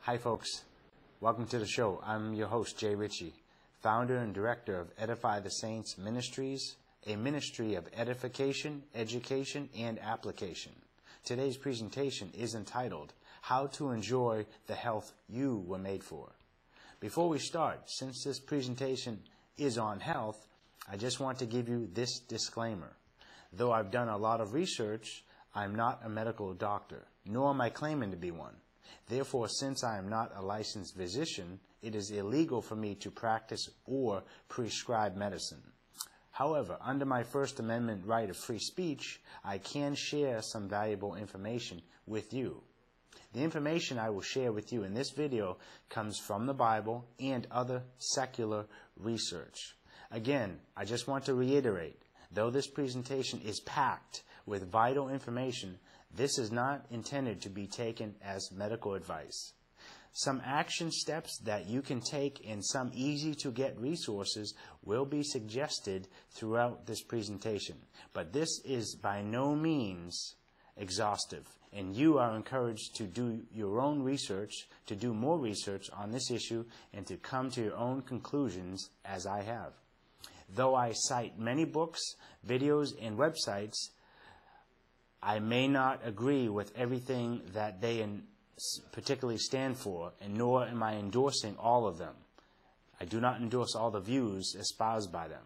Hi folks, welcome to the show. I'm your host, Jay Ricci, founder and director of Edify the Saints Ministries, a ministry of edification, education, and application. Today's presentation is entitled, How to Enjoy the Health You Were Made For. Before we start, since this presentation is on health, I just want to give you this disclaimer. Though I've done a lot of research, I'm not a medical doctor, nor am I claiming to be one. Therefore, since I am not a licensed physician, it is illegal for me to practice or prescribe medicine. However, under my First Amendment right of free speech, I can share some valuable information with you. The information I will share with you in this video comes from the Bible and other secular research. Again, I just want to reiterate, though this presentation is packed with vital information, this is not intended to be taken as medical advice. Some action steps that you can take and some easy-to-get resources will be suggested throughout this presentation, but this is by no means exhaustive, and you are encouraged to do your own research, to do more research on this issue, and to come to your own conclusions as I have. Though I cite many books, videos, and websites, I may not agree with everything that they particularly stand for, and nor am I endorsing all of them. I do not endorse all the views espoused by them.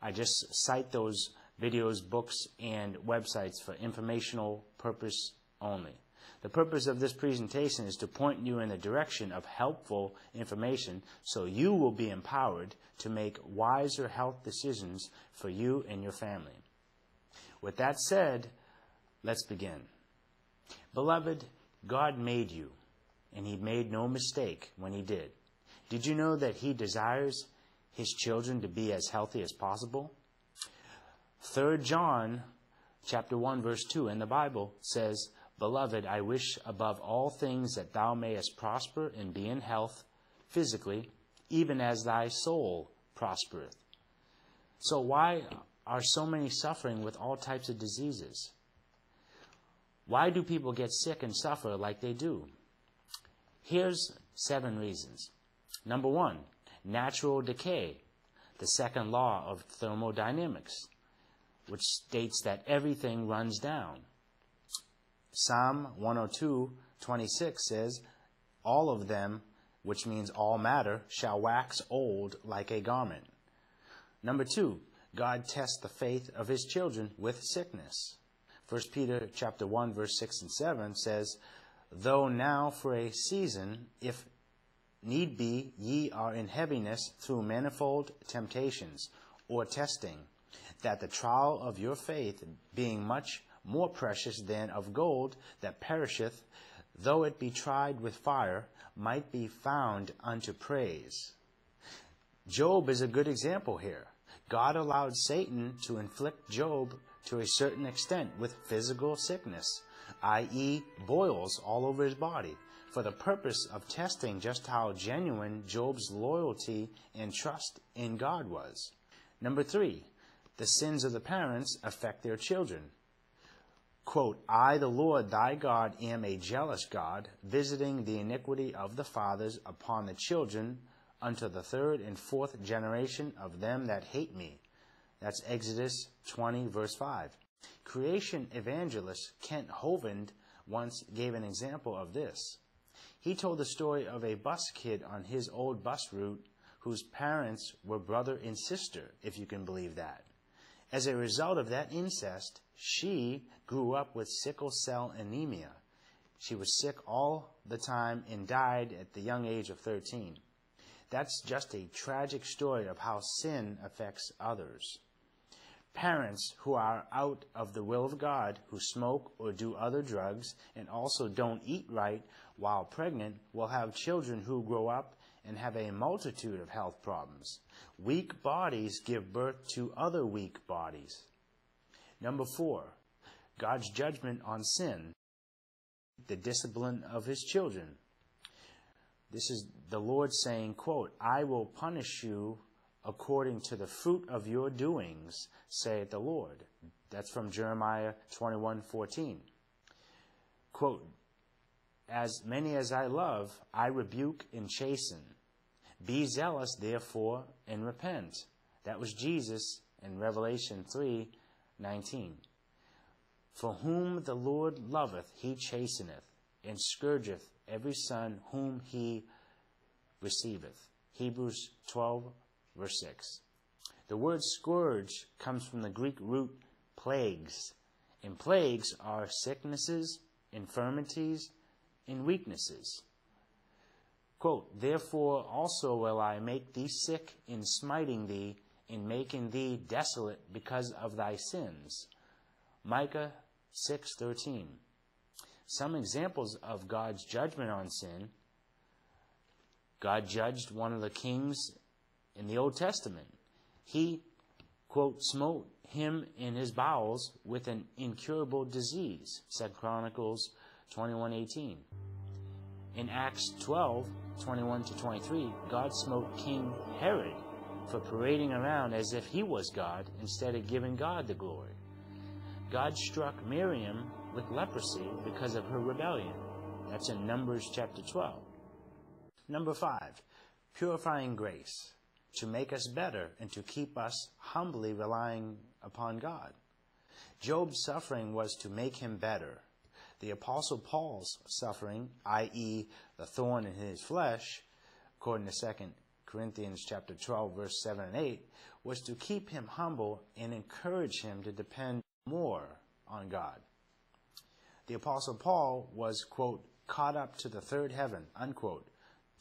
I just cite those videos, books, and websites for informational purpose only. The purpose of this presentation is to point you in the direction of helpful information so you will be empowered to make wiser health decisions for you and your family. With that said, let's begin. Beloved, God made you, and He made no mistake when He did. Did you know that He desires His children to be as healthy as possible? 3 John chapter 1 verse 2 in the Bible says, Beloved, I wish above all things that thou mayest prosper and be in health physically, even as thy soul prospereth. So why are so many suffering with all types of diseases? Why do people get sick and suffer like they do? Here's 7 reasons. Number 1, natural decay, the second law of thermodynamics, which states that everything runs down. Psalm 102:26 says, all of them, which means all matter, shall wax old like a garment. Number 2, God tests the faith of His children with sickness. 1 Peter chapter 1 verse 6 and 7 says, Though now for a season, if need be, ye are in heaviness through manifold temptations or testing, that the trial of your faith, being much more precious than of gold that perisheth, though it be tried with fire, might be found unto praise. Job is a good example here. God allowed Satan to inflict Job to a certain extent with physical sickness, i.e. boils all over his body, for the purpose of testing just how genuine Job's loyalty and trust in God was. Number 3, the sins of the parents affect their children. Quote, I, the Lord thy God, am a jealous God, visiting the iniquity of the fathers upon the children unto the 3rd and 4th generation of them that hate me. That's Exodus 20, verse 5. Creation evangelist Kent Hovind once gave an example of this. He told the story of a bus kid on his old bus route whose parents were brother and sister, if you can believe that. As a result of that incest, she grew up with sickle cell anemia. She was sick all the time and died at the young age of 13. That's just a tragic story of how sin affects others. Parents who are out of the will of God, who smoke or do other drugs, and also don't eat right while pregnant, will have children who grow up and have a multitude of health problems. Weak bodies give birth to other weak bodies. Number 4, God's judgment on sin, the discipline of His children. This is the Lord saying, quote, I will punish you according to the fruit of your doings, saith the Lord. That's from Jeremiah 21:14. Quote, as many as I love, I rebuke and chasten. Be zealous, therefore, and repent. That was Jesus in Revelation 3:19. For whom the Lord loveth, he chasteneth, and scourgeth every son whom he receiveth. Hebrews 12, verse 6. The word scourge comes from the Greek root plagues, and plagues are sicknesses, infirmities, and weaknesses. Quote, therefore also will I make thee sick in smiting thee, in making thee desolate because of thy sins. Micah 6:13. Some examples of God's judgment on sin. God judged one of the kings in the Old Testament. He, quote, smote him in his bowels with an incurable disease. 2 Chronicles 21:18. In Acts 12:21-23, God smote King Herod for parading around as if he was God instead of giving God the glory. God struck Miriam with leprosy because of her rebellion. That's in Numbers chapter 12. Number 5, purifying grace, to make us better and to keep us humbly relying upon God. Job's suffering was to make him better. The Apostle Paul's suffering, i.e. the thorn in his flesh, according to 2 Corinthians chapter 12, verse 7 and 8, was to keep him humble and encourage him to depend more on God. The Apostle Paul was, quote, caught up to the third heaven, unquote,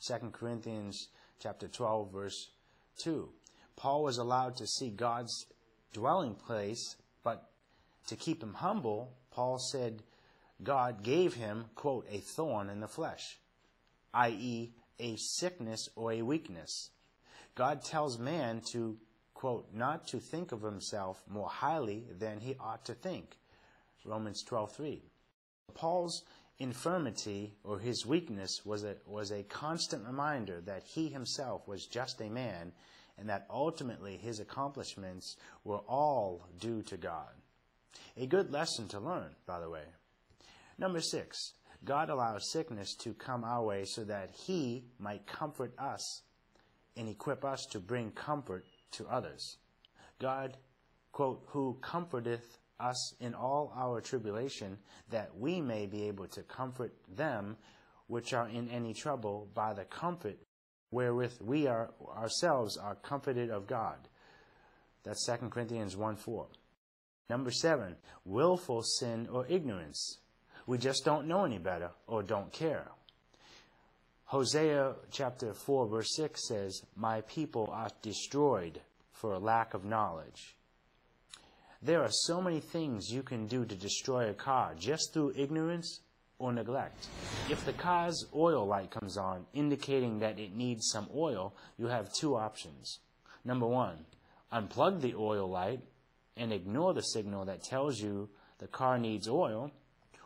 2 Corinthians chapter 12, verse 2. Paul was allowed to see God's dwelling place, but to keep him humble, Paul said God gave him, quote, a thorn in the flesh, i.e., a sickness or a weakness. God tells man to, quote, not to think of himself more highly than he ought to think. Romans 12:3. Paul's infirmity or his weakness was a constant reminder that he himself was just a man and that ultimately his accomplishments were all due to God. A good lesson to learn, by the way. Number 6, God allows sickness to come our way so that he might comfort us and equip us to bring comfort to others. God, quote, who comforteth us in all our tribulation, that we may be able to comfort them which are in any trouble by the comfort wherewith we ourselves are comforted of God. That's 2 Corinthians 1:4. Number 7, willful sin or ignorance. We just don't know any better or don't care. Hosea chapter 4 verse 6 says, my people are destroyed for a lack of knowledge. There are so many things you can do to destroy a car just through ignorance or neglect. If the car's oil light comes on, indicating that it needs some oil, you have two options. Number 1, unplug the oil light and ignore the signal that tells you the car needs oil.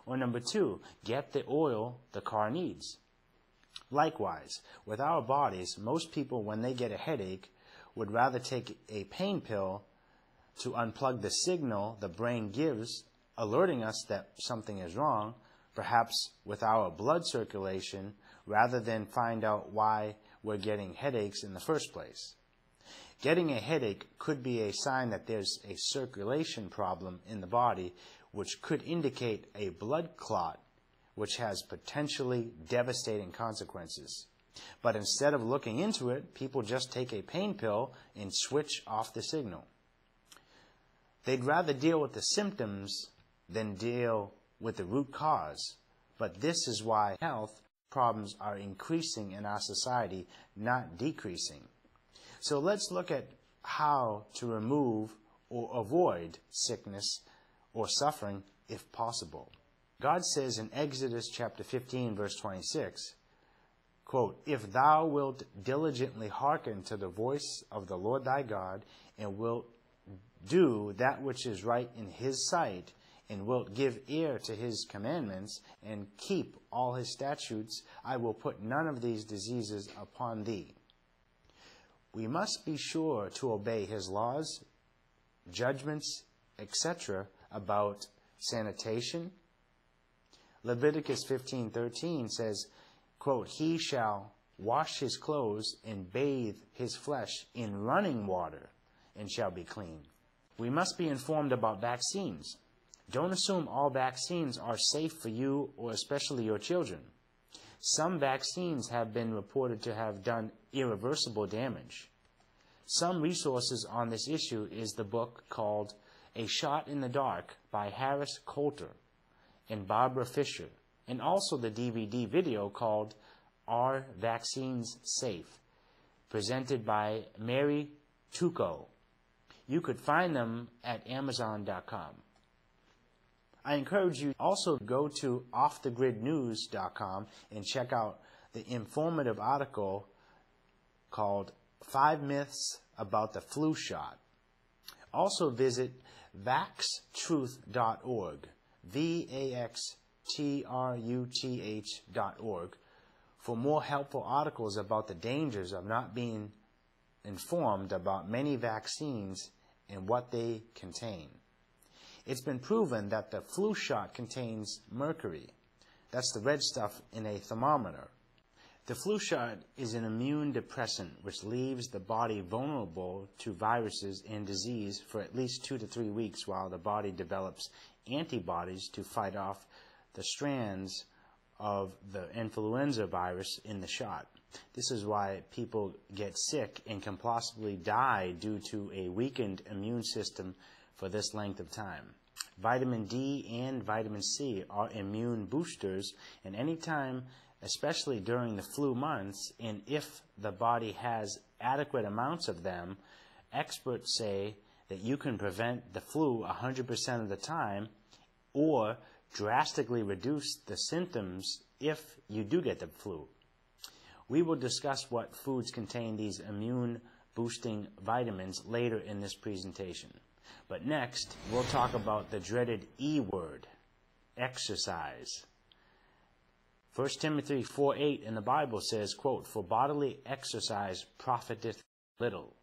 Or number 2, get the oil the car needs. Likewise, with our bodies, most people, when they get a headache, would rather take a pain pill to unplug the signal the brain gives, alerting us that something is wrong, perhaps with our blood circulation, rather than find out why we're getting headaches in the first place. Getting a headache could be a sign that there's a circulation problem in the body, which could indicate a blood clot, which has potentially devastating consequences. But instead of looking into it, people just take a pain pill and switch off the signal. They'd rather deal with the symptoms than deal with the root cause. But this is why health problems are increasing in our society, not decreasing. So let's look at how to remove or avoid sickness or suffering if possible. God says in Exodus chapter 15, verse 26, quote, if thou wilt diligently hearken to the voice of the Lord thy God, and wilt do that which is right in his sight, and wilt give ear to his commandments, and keep all his statutes, I will put none of these diseases upon thee. We must be sure to obey his laws, judgments, etc. about sanitation, Leviticus 15:13 says, quote, "He shall wash his clothes and bathe his flesh in running water and shall be clean." We must be informed about vaccines. Don't assume all vaccines are safe for you or especially your children. Some vaccines have been reported to have done irreversible damage. Some resources on this issue is the book called A Shot in the Dark by Harris Coulter and Barbara Fisher, and also the DVD video called Are Vaccines Safe?, presented by Mary Tuco. You could find them at Amazon.com. I encourage you also to go to offthegridnews.com and check out the informative article called 5 Myths About the Flu Shot. Also visit vaxtruth.org, vaxtruth.org, for more helpful articles about the dangers of not being informed about many vaccines and what they contain. It's been proven that the flu shot contains mercury. That's the red stuff in a thermometer. The flu shot is an immune depressant which leaves the body vulnerable to viruses and disease for at least 2 to 3 weeks while the body develops antibodies to fight off the strands of the influenza virus in the shot. This is why people get sick and can possibly die due to a weakened immune system for this length of time. Vitamin D and vitamin C are immune boosters, and anytime, especially during the flu months, and if the body has adequate amounts of them, experts say that you can prevent the flu 100% of the time or drastically reduce the symptoms if you do get the flu. We will discuss what foods contain these immune-boosting vitamins later in this presentation. But next, we'll talk about the dreaded E word, exercise. 1 Timothy 4:8 in the Bible says, quote, "For bodily exercise profiteth little,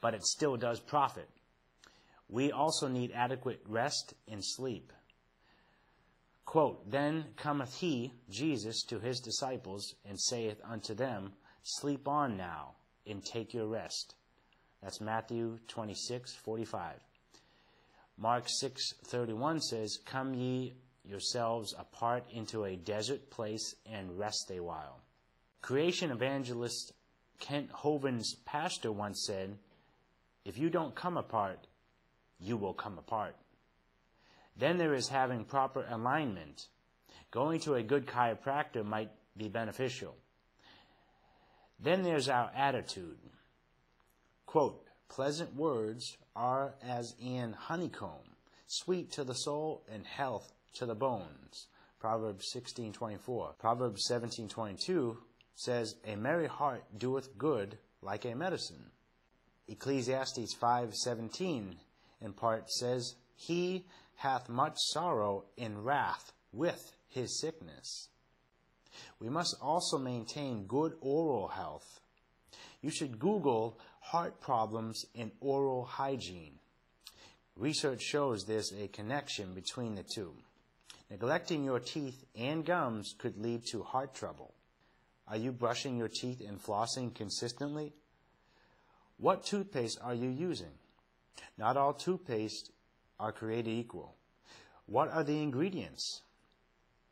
but it still does profit. We also need adequate rest and sleep." Quote, "Then cometh he," Jesus, "to his disciples, and saith unto them, Sleep on now, and take your rest." That's Matthew 26:45. Mark 6:31 says, "Come ye yourselves apart into a desert place and rest a while." Creation evangelist Kent Hovind's pastor once said, "If you don't come apart, you will come apart." Then there is having proper alignment. Going to a good chiropractor might be beneficial. Then there's our attitude. Quote, "Pleasant words are as an honeycomb, sweet to the soul and health to the bones." Proverbs 16:24. Proverbs 17:22 says, "A merry heart doeth good like a medicine." Ecclesiastes 5:17 in part says, "He hath much sorrow and wrath with his sickness." We must also maintain good oral health. You should Google heart problems and oral hygiene. Research shows there's a connection between the two. Neglecting your teeth and gums could lead to heart trouble. Are you brushing your teeth and flossing consistently? What toothpaste are you using? Not all toothpaste are created equal. What are the ingredients?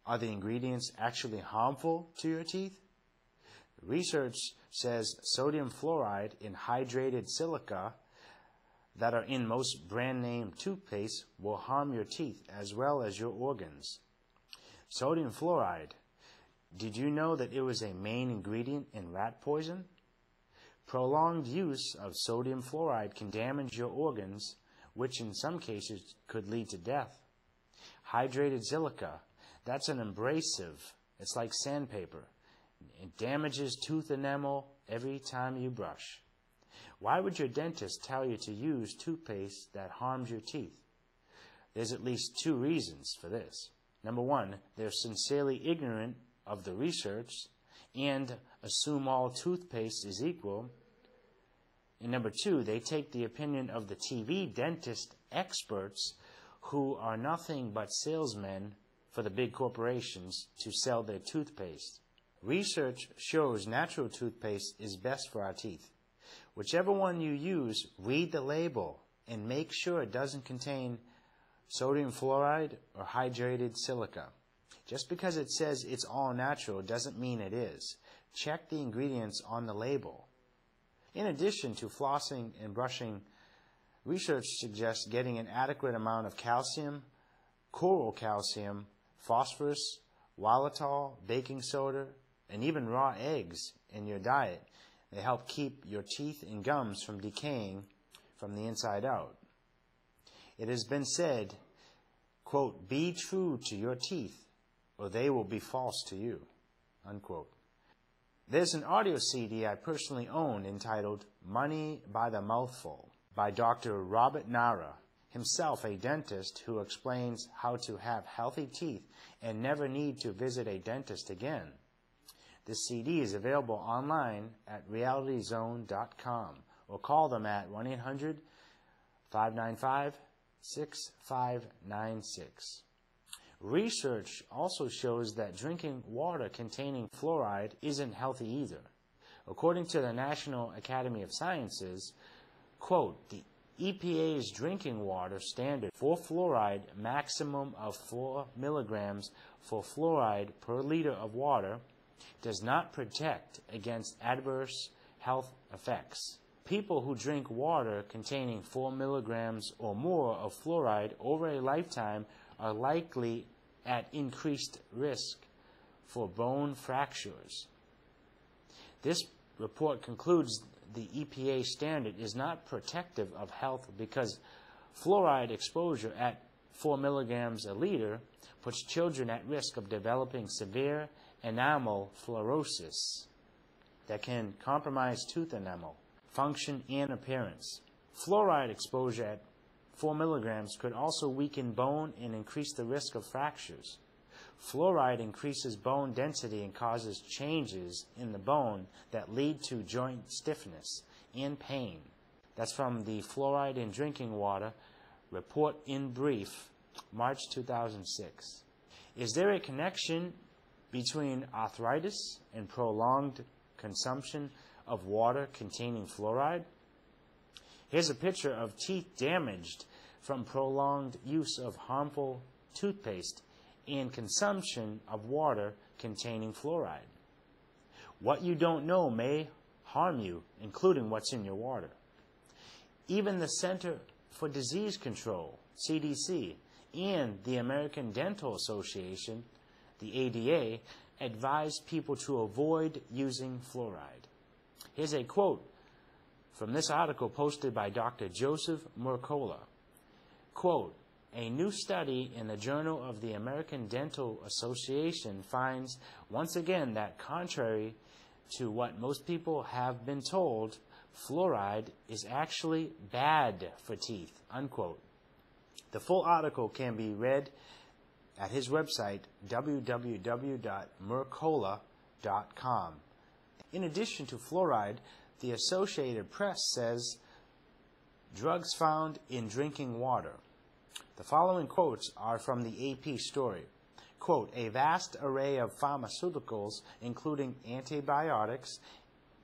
Are the ingredients actually harmful to your teeth? Research says sodium fluoride in hydrated silica that are in most brand name toothpaste will harm your teeth as well as your organs. Sodium fluoride, did you know that it was a main ingredient in rat poison? Prolonged use of sodium fluoride can damage your organs, which in some cases could lead to death. Hydrated silica, that's an abrasive. It's like sandpaper. It damages tooth enamel every time you brush. Why would your dentist tell you to use toothpaste that harms your teeth? There's at least 2 reasons for this. Number 1, they're sincerely ignorant of the research and assume all toothpaste is equal. And number 2, they take the opinion of the TV dentist experts who are nothing but salesmen for the big corporations to sell their toothpaste. Research shows natural toothpaste is best for our teeth. Whichever one you use, read the label and make sure it doesn't contain sodium fluoride or hydrated silica. Just because it says it's all natural doesn't mean it is. Check the ingredients on the label. In addition to flossing and brushing, research suggests getting an adequate amount of calcium, coral calcium, phosphorus, xylitol, baking soda, and even raw eggs in your diet. They help keep your teeth and gums from decaying from the inside out. It has been said, quote, "Be true to your teeth, or they will be false to you," unquote. There's an audio CD I personally own entitled Money by the Mouthful by Dr. Robert Nara, himself a dentist who explains how to have healthy teeth and never need to visit a dentist again. This CD is available online at realityzone.com or call them at 1-800-595-6596. Research also shows that drinking water containing fluoride isn't healthy either. According to the National Academy of Sciences, quote, "The EPA's drinking water standard for fluoride maximum of 4 milligrams for fluoride per liter of water does not protect against adverse health effects. People who drink water containing 4 milligrams or more of fluoride over a lifetime are likely at increased risk for bone fractures." This report concludes the EPA standard is not protective of health because fluoride exposure at 4 milligrams a liter puts children at risk of developing severe enamel fluorosis that can compromise tooth enamel function and appearance. Fluoride exposure at 4 milligrams could also weaken bone and increase the risk of fractures. Fluoride increases bone density and causes changes in the bone that lead to joint stiffness and pain. That's from the Fluoride in Drinking Water Report in Brief, March 2006. Is there a connection between arthritis and prolonged consumption of water containing fluoride? Here's a picture of teeth damaged from prolonged use of harmful toothpaste and consumption of water containing fluoride. What you don't know may harm you, including what's in your water. Even the Center for Disease Control, CDC, and the American Dental Association, the ADA, advise people to avoid using fluoride. Here's a quote from this article posted by Dr. Joseph Mercola. Quote, "A new study in the Journal of the American Dental Association finds once again that contrary to what most people have been told, fluoride is actually bad for teeth," unquote. The full article can be read at his website, www.mercola.com. In addition to fluoride, the Associated Press says drugs found in drinking water. The following quotes are from the AP story. Quote, "A vast array of pharmaceuticals, including antibiotics,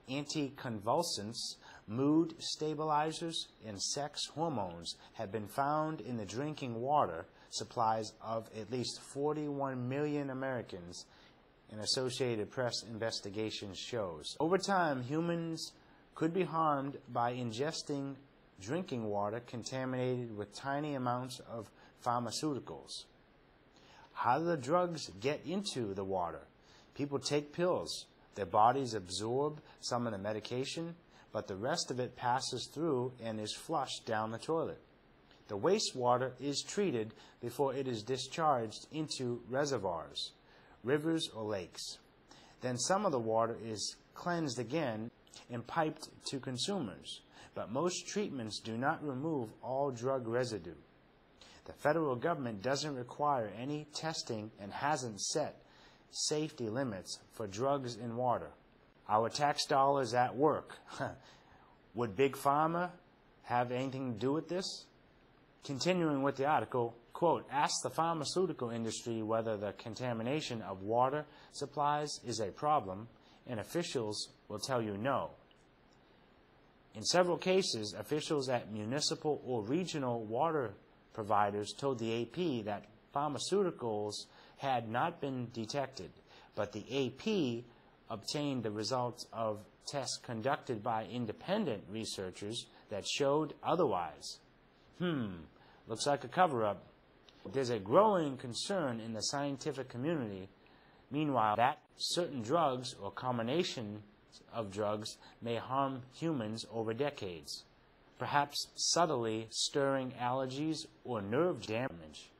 anticonvulsants, mood stabilizers, and sex hormones, have been found in the drinking water supplies of at least 41 million Americans," an Associated Press investigation shows. Over time, humans could be harmed by ingesting drinking water contaminated with tiny amounts of pharmaceuticals. How do the drugs get into the water? People take pills. Their bodies absorb some of the medication, but the rest of it passes through and is flushed down the toilet. The wastewater is treated before it is discharged into reservoirs, rivers, or lakes. Then some of the water is cleansed again and piped to consumers. But most treatments do not remove all drug residue. The federal government doesn't require any testing and hasn't set safety limits for drugs in water. Our tax dollars at work. Would Big Pharma have anything to do with this? Continuing with the article, quote, ask the pharmaceutical industry whether the contamination of water supplies is a problem, and officials will tell you no. In several cases, officials at municipal or regional water providers told the AP that pharmaceuticals had not been detected, but the AP obtained the results of tests conducted by independent researchers that showed otherwise. Looks like a cover-up. There's a growing concern in the scientific community, meanwhile, that certain drugs or combinations of drugs may harm humans over decades, perhaps subtly stirring allergies or nerve damage.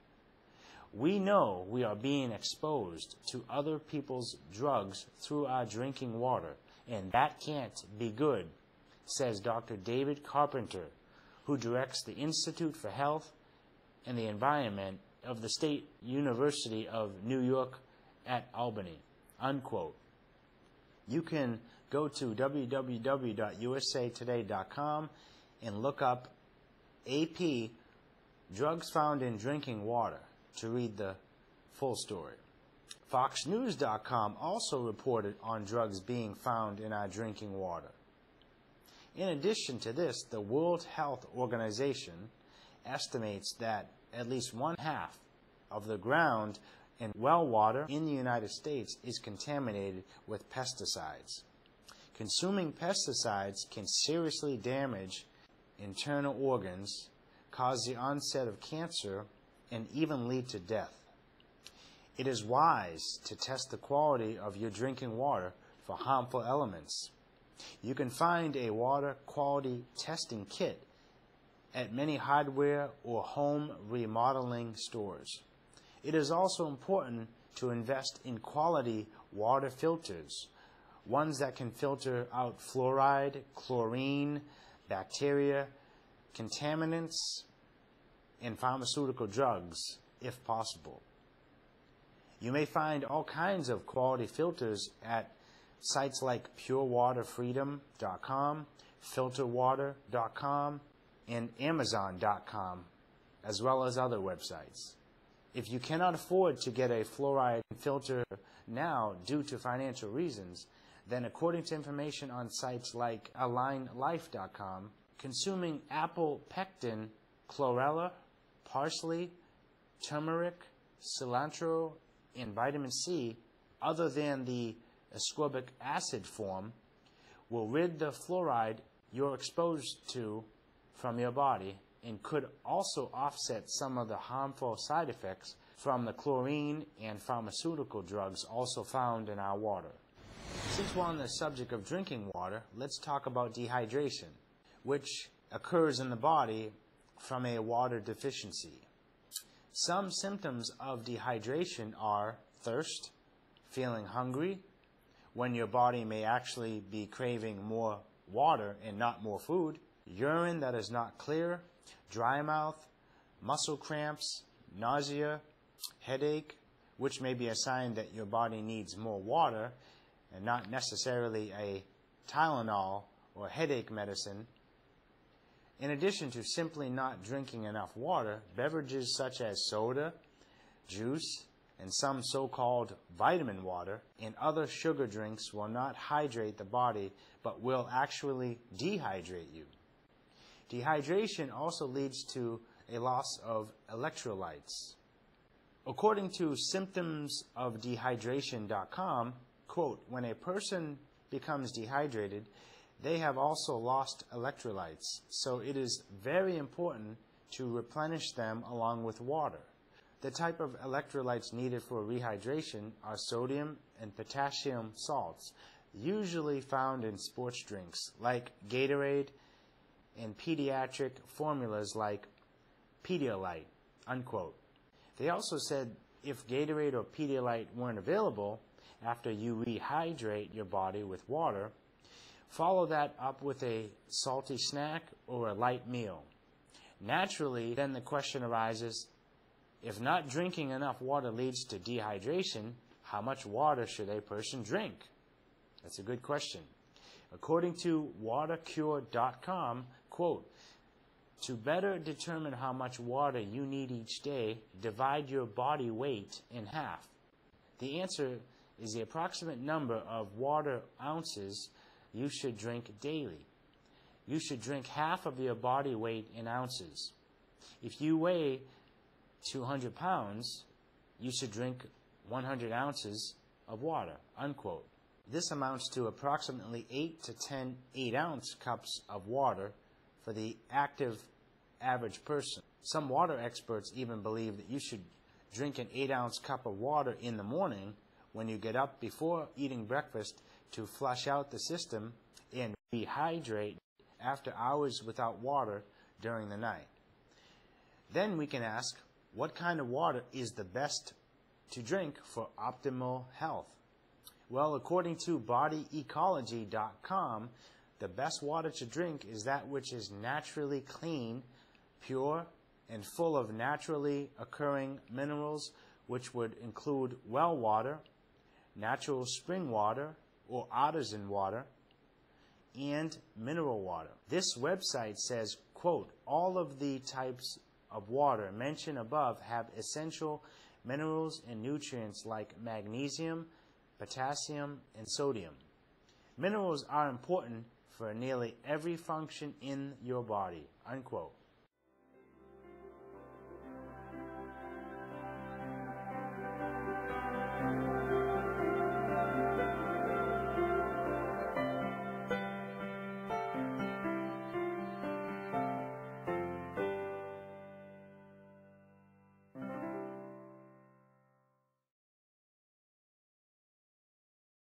We know we are being exposed to other people's drugs through our drinking water, and that can't be good, says Dr. David Carpenter, who directs the Institute for Health and the Environment of the State University of New York at Albany, unquote. You can go to www.usatoday.com and look up AP drugs found in drinking water to read the full story. FoxNews.com also reported on drugs being found in our drinking water. In addition to this, the World Health Organization estimates that at least 1/2 of the ground and well water in the United States is contaminated with pesticides. Consuming pesticides can seriously damage internal organs, cause the onset of cancer, and even lead to death. It is wise to test the quality of your drinking water for harmful elements. You can find a water quality testing kit at many hardware or home remodeling stores. It is also important to invest in quality water filters, ones that can filter out fluoride, chlorine, bacteria, contaminants, and pharmaceutical drugs, if possible. You may find all kinds of quality filters at sites like purewaterfreedom.com, filterwater.com, and Amazon.com, as well as other websites. If you cannot afford to get a fluoride filter now due to financial reasons, then according to information on sites like AlignLife.com, consuming apple pectin, chlorella, parsley, turmeric, cilantro, and vitamin C, other than the ascorbic acid form, will rid the fluoride you're exposed to from your body and could also offset some of the harmful side effects from the chlorine and pharmaceutical drugs also found in our water. Since we're on the subject of drinking water, let's talk about dehydration, which occurs in the body from a water deficiency. Some symptoms of dehydration are thirst, feeling hungry, when your body may actually be craving more water and not more food, urine that is not clear, dry mouth, muscle cramps, nausea, headache, which may be a sign that your body needs more water and not necessarily a Tylenol or headache medicine. In addition to simply not drinking enough water, beverages such as soda, juice, and some so-called vitamin water and other sugar drinks will not hydrate the body but will actually dehydrate you. Dehydration also leads to a loss of electrolytes. According to symptomsofdehydration.com, quote, when a person becomes dehydrated, they have also lost electrolytes, so it is very important to replenish them along with water. The type of electrolytes needed for rehydration are sodium and potassium salts, usually found in sports drinks like Gatorade and pediatric formulas like Pedialyte, unquote. They also said if Gatorade or Pedialyte weren't available after you rehydrate your body with water, follow that up with a salty snack or a light meal. Naturally, then the question arises, if not drinking enough water leads to dehydration, how much water should a person drink? That's a good question. According to watercure.com, quote, To better determine how much water you need each day, divide your body weight in half. The answer is the approximate number of water ounces you should drink daily. You should drink half of your body weight in ounces. If you weigh 200 pounds, you should drink 100 ounces of water, unquote. This amounts to approximately 8 to 10 8-ounce cups of water for the active average person. Some water experts even believe that you should drink an 8-ounce cup of water in the morning when you get up before eating breakfast to flush out the system and rehydrate after hours without water during the night. Then we can ask, what kind of water is the best to drink for optimal health? Well, according to bodyecology.com, the best water to drink is that which is naturally clean, pure, and full of naturally occurring minerals, which would include well water, natural spring water or artesian water, and mineral water. This website says, quote, all of the types of water mentioned above have essential minerals and nutrients like magnesium, potassium, and sodium. Minerals are important for nearly every function in your body, unquote.